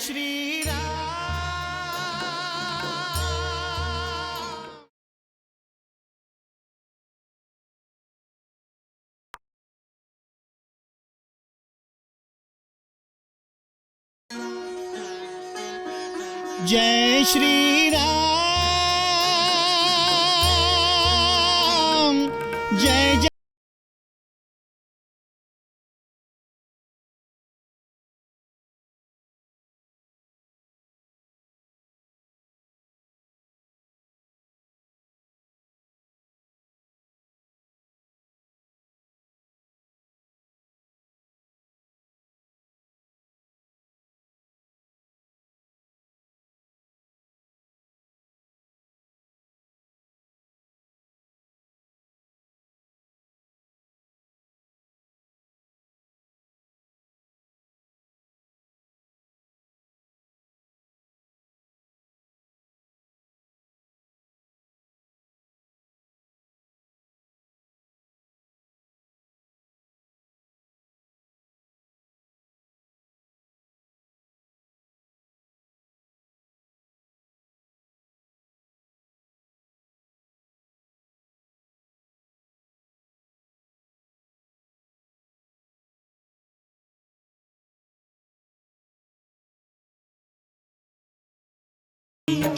जय श्री राम। जय जय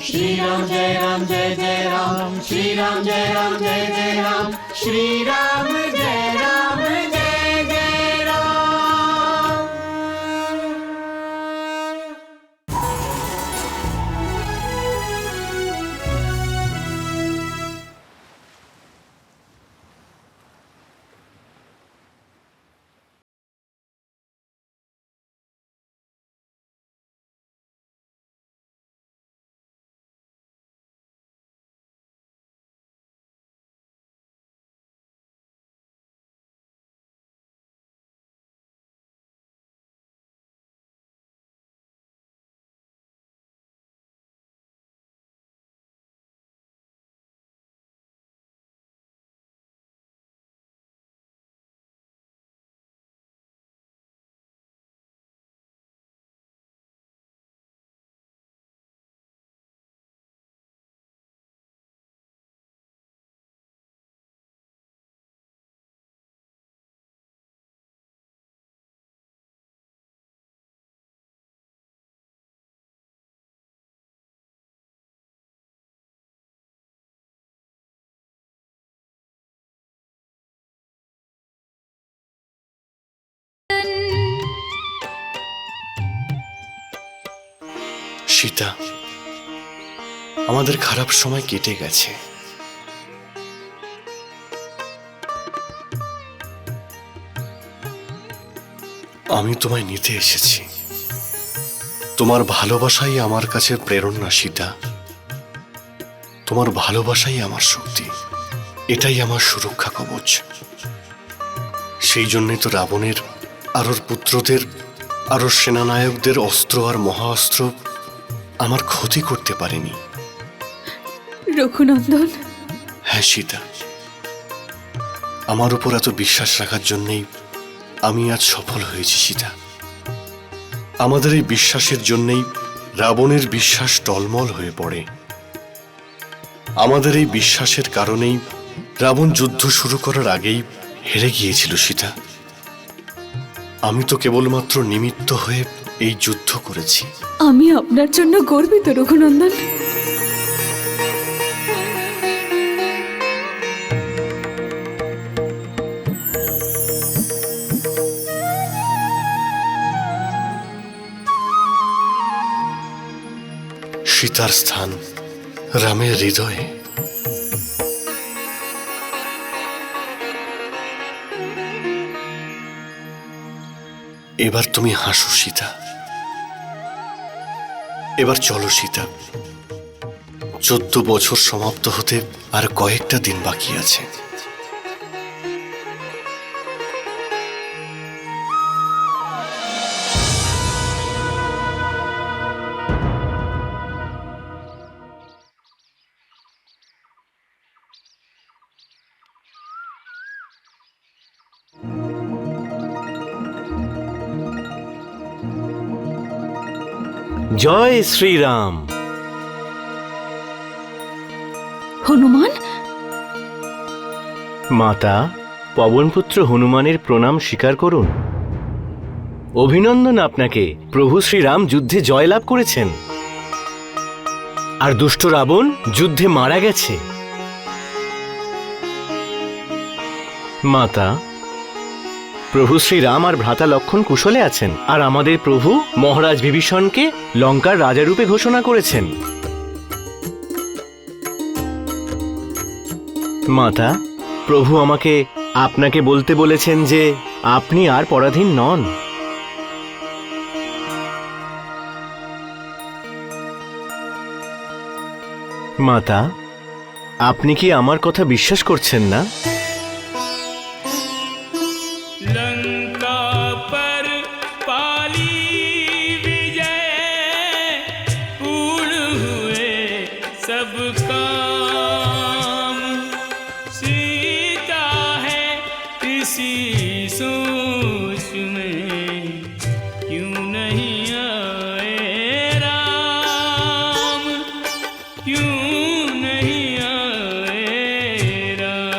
श्री राम जय राम जय जय राम। श्री राम जय राम जय जय राम। श्री राम जय राम जय जय राम। সীতা, আমাদের খারাপ সময় কেটে গেছে। আমি তোমায় নিতে এসেছি। তোমার ভালোবাসাই আমার কাছে প্রেরণা সীতা। তোমার ভালোবাসাই আমার শক্তি, এটাই আমার সুরক্ষা কবচ। সেই জন্যই তো রাবণের আর ওর পুত্রদের আর ওর সেনানায়কদের অস্ত্র আর মহাঅস্ত্র আমার ক্ষতি করতে পারেনি। রঘুনন্দন। হ্যাঁ সীতা, আমার উপর এত বিশ্বাস রাখার জন্যই আমি আজ সফল হয়েছি সীতা। আমাদের এই বিশ্বাসের জন্যই রাবণের বিশ্বাস টলমল হয়ে পড়ে। আমাদের এই বিশ্বাসের কারণেই রাবণ যুদ্ধ শুরু করার আগেই হেরে গিয়েছিল সীতা। আমি তো কেবলমাত্র নিমিত্ত হয়ে এই যুদ্ধ করেছি। আমি আপনার জন্য গর্বিত রঘুনন্দন। সীতার স্থান রামের হৃদয়ে। এবার তুমি হাসো সীতা। এবার চলো সীতা, 14 বছর সমাপ্ত হতে আর কয়েকটা দিন বাকি আছে। জয় শ্রীরাম। হনুমান, মাতা, পবনপুত্র হনুমানের প্রণাম স্বীকার করুন। অভিনন্দন আপনাকে, প্রভু শ্রীরাম যুদ্ধে জয়লাভ করেছেন আর দুষ্ট রাবণ যুদ্ধে মারা গেছে। মাতা, প্রভু শ্রীরাম আর ভ্রাতা লক্ষণ কুশলে আছেন, আর আমাদের প্রভু মহারাজ বিভীষণকে লঙ্কার রাজারূপে ঘোষণা করেছেন। মাতা, প্রভু আমাকে আপনাকে বলতে বলেছেন যে আপনি আর পরাধীন নন। মাতা, আপনি কি আমার কথা বিশ্বাস করছেন না? लंका पर पाली विजय पूर्ण हुए सब काम। सीता है इसी सोच में क्यों नहीं आए राम, क्यों नहीं आए राम।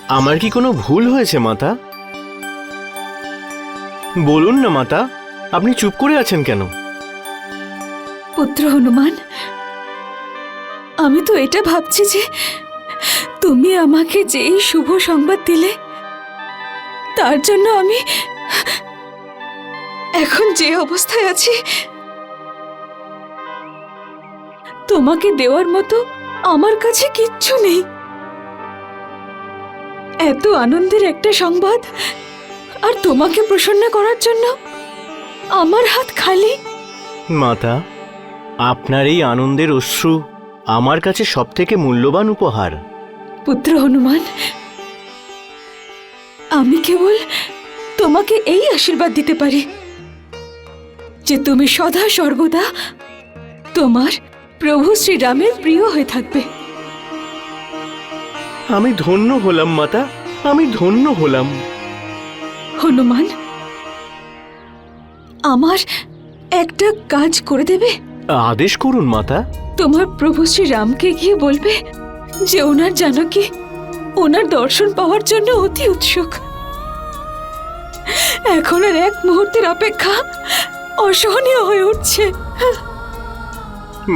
আমার কি কোনো ভুল হয়েছে মাতা? বলুন না মাতা, আপনি চুপ করে আছেন কেন? পুত্র হনুমান, আমি তো এটা ভাবছি যে তুমি আমাকে যে এই শুভ সংবাদ দিলে তার জন্য আমি এখন যে অবস্থায় আছি তোমাকে দেওয়ার মতো আমার কাছে কিচ্ছু নেই। এত আনন্দের একটা সংবাদ, আর তোমাকে প্রসন্ন করার জন্য আমার হাত খালি। মাতা, আপনার এই আনন্দের অশ্রু আমার কাছে সবথেকে মূল্যবান উপহার। পুত্র হনুমান, আমি কেবল তোমাকে এই আশীর্বাদ দিতে পারি যে তুমি সদা সর্বদা তোমার প্রভু শ্রীরামের প্রিয় হয়ে থাকবে। আমি ধন্য হলাম মাতা, আমি ধন্য হলাম। হনুমান, আমার একটা কাজ করে দেবে? আদেশ করুন মাতা। তোমার প্রভু শ্রীরামকে গিয়ে বলবে যে ওনার জানকী ওনার দর্শন পাওয়ার জন্য অতি উৎসুক। এখন আর এক মুহূর্তের অপেক্ষা অসহনীয় হয়ে উঠছে।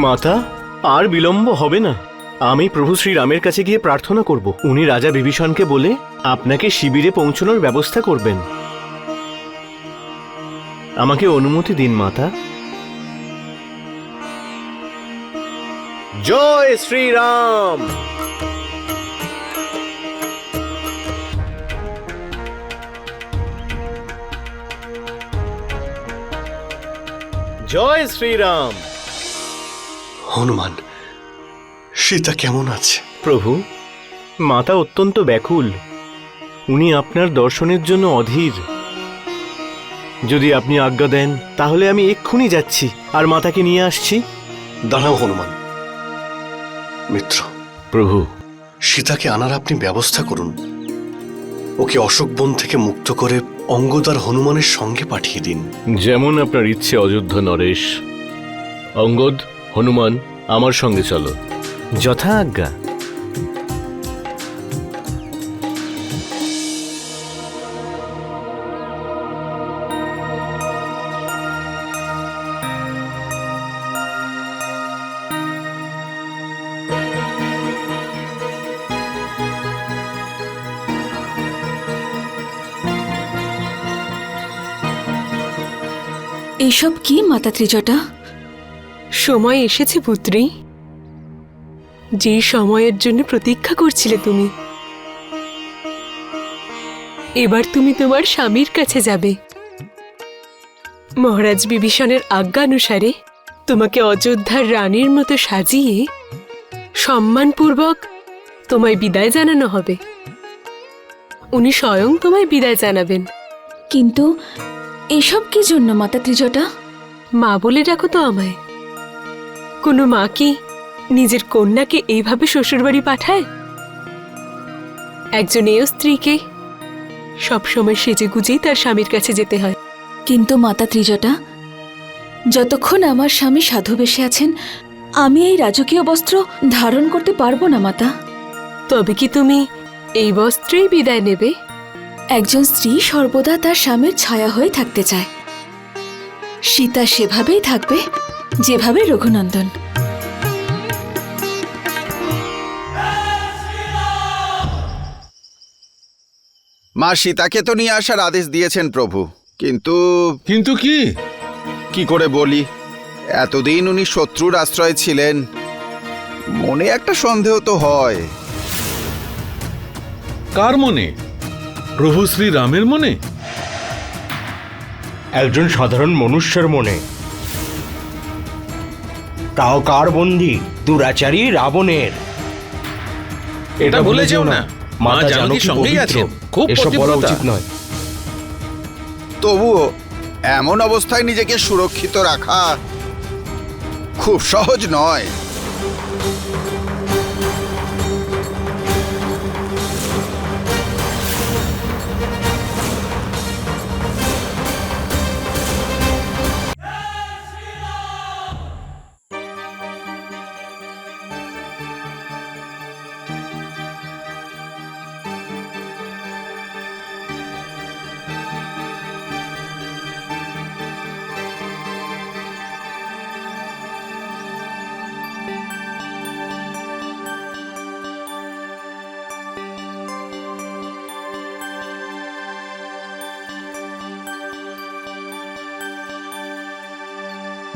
মাতা, আর বিলম্ব হবে না। আমি প্রভু শ্রীরামের কাছে গিয়ে প্রার্থনা করব, উনি রাজা বিভীষণকে বলে আপনাকে শিবিরে পৌঁছানোর ব্যবস্থা করবেন। আমাকে অনুমতি দিন মাতা। জয় শ্রীরাম। জয় শ্রীরাম। হনুমান, সীতা কেমন আছে? প্রভু, মাতা অত্যন্ত ব্যাকুল। উনি আপনার দর্শনের জন্য অধীর। যদি আপনি আজ্ঞা দেন তাহলে আমি এক্ষুনি যাচ্ছি আর মাতাকে নিয়ে আসছি। দাঁড়াও হনুমান মিত্র। প্রভু, সীতাকে আনার আপনি ব্যবস্থা করুন। ওকে অশোক বন থেকে মুক্ত করে অঙ্গদ আর হনুমানের সঙ্গে পাঠিয়ে দিন। যেমন আপনার ইচ্ছে অযোধ্যা নরেশ। অঙ্গদ, হনুমান, আমার সঙ্গে চলো। যথা আজ্ঞা। এইসব কি মাতা ত্রিজটা? সময় এসেছে পুত্রী, যে সময়ের জন্য প্রতীক্ষা করছিলে তুমি। এবার তুমি তোমার স্বামীর কাছে যাবে। মহারাজ বিভীষণের আজ্ঞানুসারে তোমাকে অযোধ্যার রানীর মতো সাজিয়ে সম্মানপূর্বক তোমায় বিদায় জানানো হবে। উনি স্বয়ং তোমায় বিদায় জানাবেন। কিন্তু এসব কি জন্য মাতা ত্রিজটা? মা বলে ডাকো তো আমায়। কোনো মা কি নিজের কন্যাকে এইভাবে শ্বশুরবাড়ি পাঠায়? একজন এও স্ত্রীকে সবসময় সেজে গুজেই তার স্বামীর কাছে যেতে হয়। কিন্তু মাতা ত্রিজটা, যতক্ষণ আমার স্বামী সাধু বেশে আছেন আমি এই রাজকীয় বস্ত্র ধারণ করতে পারবো না মাতা। তবে কি তুমি এই বস্ত্রেই বিদায় নেবে? একজন স্ত্রী সর্বদা তার স্বামীর ছায়া হয়ে থাকতে চায়। সীতা সেভাবেই থাকবে যেভাবে রঘুনন্দন। মা সীতাকে তো নিয়ে আসার আদেশ দিয়েছেন প্রভু, কিন্তু কিন্তু কি? কি করে বলি, এতদিন উনি শত্রুর আশ্রয়ে ছিলেন, মনে একটা সন্দেহ তো হয়। কার মনে? প্রভু শ্রী রামের মনে? একজন সাধারণ মনুষ্যের মনে, তাও কার বন্দী? দুরাচারী রাবণের। এটা ভুলে যেও না, মা মাতা জানকী জানকী সঙ্গেই পবিত্র। আছেন, খুব এসব বলা পতিব্রতা। উচিত নয়। তবুও এমন অবস্থায় নিজেকে সুরক্ষিত রাখা খুব সহজ নয়।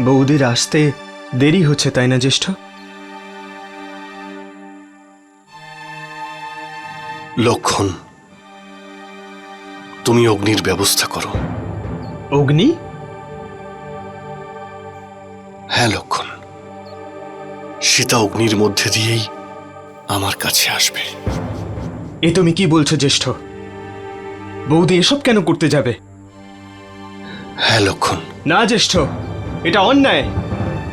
বৌদির আসতে দেরি হচ্ছে তাই না জ্যেষ্ঠ? লক্ষণ, তুমি অগ্নির ব্যবস্থা করো। অগ্নি? হ্যাঁ লক্ষণ, সীতা অগ্নির মধ্যে দিয়েই আমার কাছে আসবে। এ তুমি কি বলছো জ্যেষ্ঠ? বৌদি এসব কেন করতে যাবে? হ্যাঁ লক্ষণ। না জ্যেষ্ঠ, এটা অন্যায়।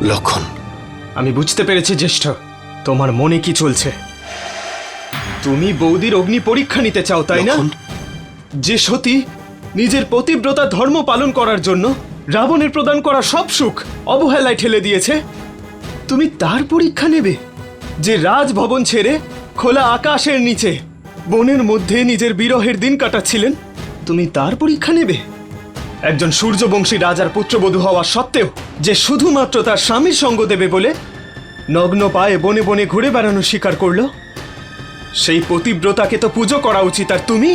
লক্ষণ, আমি বুঝতে পেরেছি জ্যেষ্ঠ, তোমার মনে কি চলছে। তুমি বৌদির অগ্নি পরীক্ষা নিতে চাও তাই না? লক্ষণ, যে সতী নিজের পতিব্রতা ধর্ম পালন করার জন্য রাবণের প্রদান করা সব সুখ অবহেলায় ঠেলে দিয়েছে, তুমি তার পরীক্ষা নেবে? যে রাজভবন ছেড়ে খোলা আকাশের নিচে বনের মধ্যে নিজের বিরহের দিন কাটাচ্ছিলেন, তুমি তার পরীক্ষা নেবে? একজন সূর্যবংশী রাজার পুত্রবধূ হওয়া সত্ত্বেও যে শুধুমাত্র তার স্বামীর সঙ্গ দেবে বলে নগ্ন পায়ে বনে বনে ঘুরে বেড়ানো স্বীকার করলো, সেই পতিব্রতাকে তো পুজো করা উচিত। আর তুমি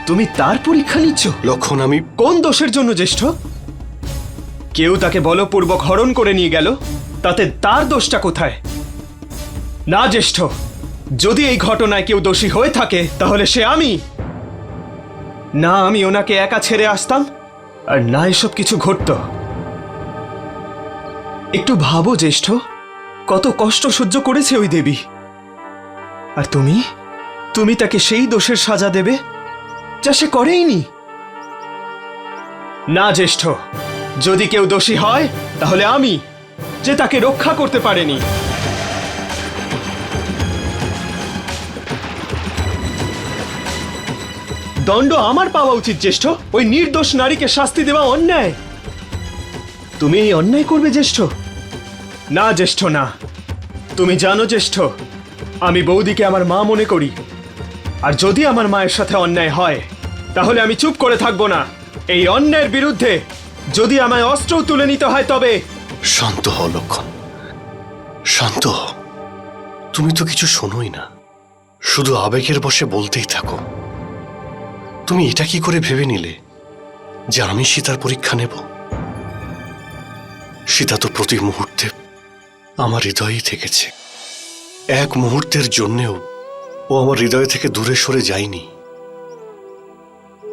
তুমি তার পরীক্ষা নিচ্ছ? লক্ষণ, আমি কোন দোষের জন্য জ্যেষ্ঠ? কেউ তাকে বলপূর্বক হরণ করে নিয়ে গেল, তাতে তার দোষটা কোথায়? না জ্যেষ্ঠ, যদি এই ঘটনায় কেউ দোষী হয়ে থাকে তাহলে সে আমি। না আমি ওনাকে একা ছেড়ে আসতাম, আর না এসব কিছু ঘটত। একটু ভাবো জ্যেষ্ঠ, কত কষ্ট সহ্য করেছে ওই দেবী, আর তুমি তুমি তাকে সেই দোষের সাজা দেবে যা সে করেইনি। না জ্যেষ্ঠ, যদি কেউ দোষী হয় তাহলে আমি, যে তাকে রক্ষা করতে পারেনি। দণ্ড আমার পাওয়া উচিত জ্যেষ্ঠ, ওই নির্দোষ নারীকে শাস্তি দেওয়া অন্যায়। তুমি এই অন্যায় করবে জ্যেষ্ঠ? না জ্যেষ্ঠ না, তুমি জানো জ্যেষ্ঠ, আমি বৌদিকে আমার মা মনে করি, আর যদি আমার মায়ের সাথে অন্যায় হয় তাহলে আমি চুপ করে থাকবো না। এই অন্যায়ের বিরুদ্ধে যদি আমায় অস্ত্রও তুলে নিতে হয় তবে। শান্ত হও লক্ষণ, শান্ত হও। তুমি তো কিছু শোনোই না, শুধু আবেগের বশে বলতেই থাকো। তুমি এটা কি করে ভেবে নিলে যে আমি সীতার পরীক্ষা নেব? সীতা তো প্রতি মুহূর্তে আমার হৃদয়েই থেকেছে। এক মুহূর্তের জন্যেও ও আমার হৃদয় থেকে দূরে সরে যায়নি।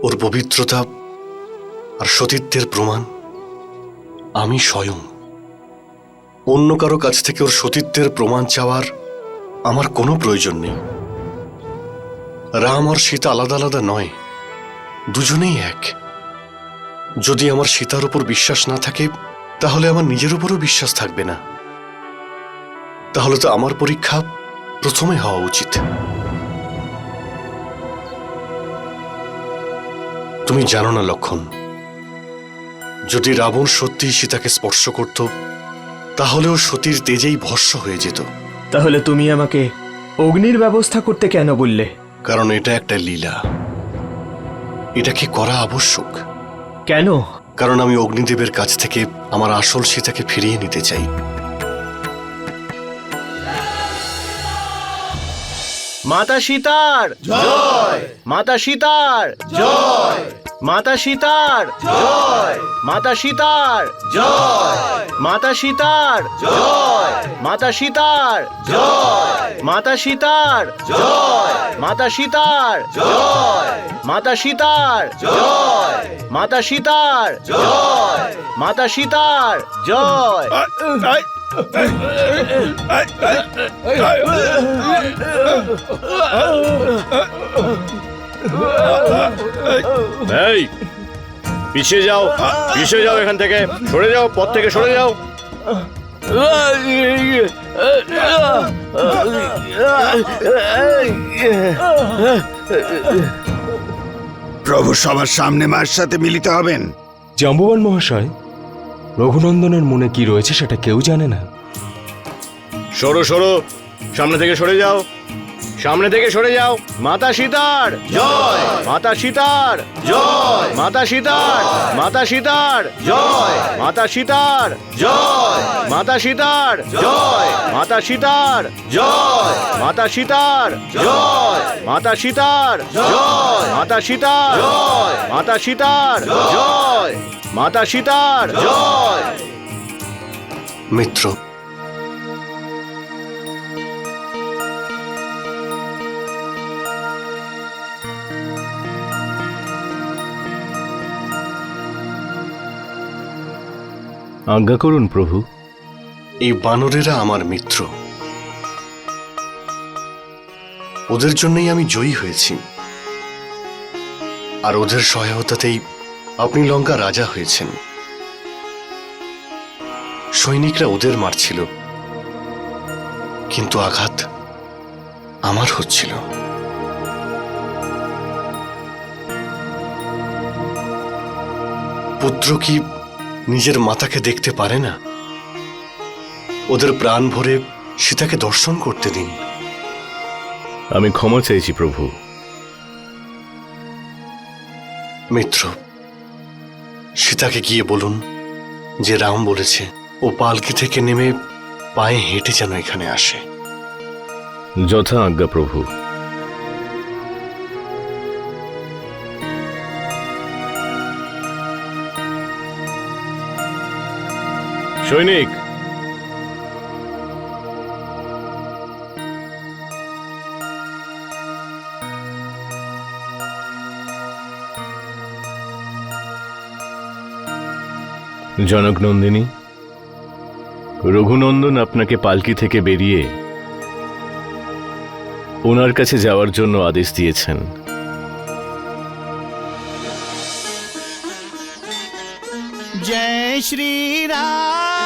ওর পবিত্রতা আর সতীত্বের প্রমাণ আমি স্বয়ং। অন্য কারো কাছ থেকে ওর সতীত্বের প্রমাণ চাওয়ার আমার কোনো প্রয়োজন নেই। রাম আর সীতা আলাদা আলাদা নয়, দুজনেই এক। যদি আমার সীতার উপর বিশ্বাস না থাকে তাহলে আমার নিজের উপরও বিশ্বাস থাকবে না। তাহলে তো আমার পরীক্ষা প্রথমে হওয়া উচিত। তুমি জানো না লক্ষণ, যদি রাবণ সত্যিই সীতাকে স্পর্শ করত তাহলেও সতীর তেজেই ভস্ম হয়ে যেত। তাহলে তুমি আমাকে অগ্নির ব্যবস্থা করতে কেন বললে? কারণ এটা একটা লীলা, এটাকে করা আবশ্যক। কেন? কারণ আমি অগ্নিদেবের কাছ থেকে আমার আসল সীতাকে ফিরিয়ে নিতে চাই। মাতা সীতার জয়, মাতা সীতার জয়, মাতা সীতার জয়, মাতা সীতার জয়, মাতা সীতার জয়, মাতা সীতার জয়, মাতা সীতার জয়, মাতা সীতার জয়, মাতা সীতার জয়, মাতা সীতার জয়, মাতা সীতার জয়। এই পিছিয়ে যাও, পিছিয়ে যাও, এখান থেকে সরে যাও, পথ থেকে সরে যাও। প্রভু সবার সামনে মায়ের সাথে মিলিত হবেন। জাম্বুবান মহাশয়, রঘুনন্দনের মনে কি রয়েছে সেটা কেউ জানে না। সরো সরো, সামনে থেকে সরে যাও, সামনে থেকে সরে যাও। মাতা সীতার জয়, মাতা সীতার জয়, মাতা সীতার, মাতা সীতার জয়, মাতা সীতার জয়, মাতা সীতার জয়, মাতা সীতার জয়, মাতা সীতার জয়, মাতা সীতার জয়, মাতা সীতার জয়, মাতা সীতার জয়, মাতা সীতার জয়। মিত্র, আজ্ঞা করুন প্রভু। এই বানরেরা আমার মিত্র, ওদের জন্যই আমি জয়ী হয়েছি, আর ওদের সহায়তাতেই আপনি লঙ্কা রাজা হয়েছেন। সৈনিকরা ওদের মারছিল, কিন্তু আঘাত আমার হচ্ছিল। পুত্র কি নিজের মাতাকে দেখতে পারে না? ওদের প্রাণ ভরে সীতাকে দর্শন করতে দিন। আমি ক্ষমা চাইছি প্রভু। মিত্র, সীতাকে গিয়ে বলুন যে রাম বলেছে ও পালকি থেকে নেমে পায়ে হেঁটে যেন এখানে আসে। যথা আজ্ঞা প্রভু। সৈনিক, জনক নন্দিনী, রঘুনন্দন আপনাকে পালকি থেকে বেরিয়ে ওনার কাছে যাওয়ার জন্য আদেশ দিয়েছেন। जय श्री राम।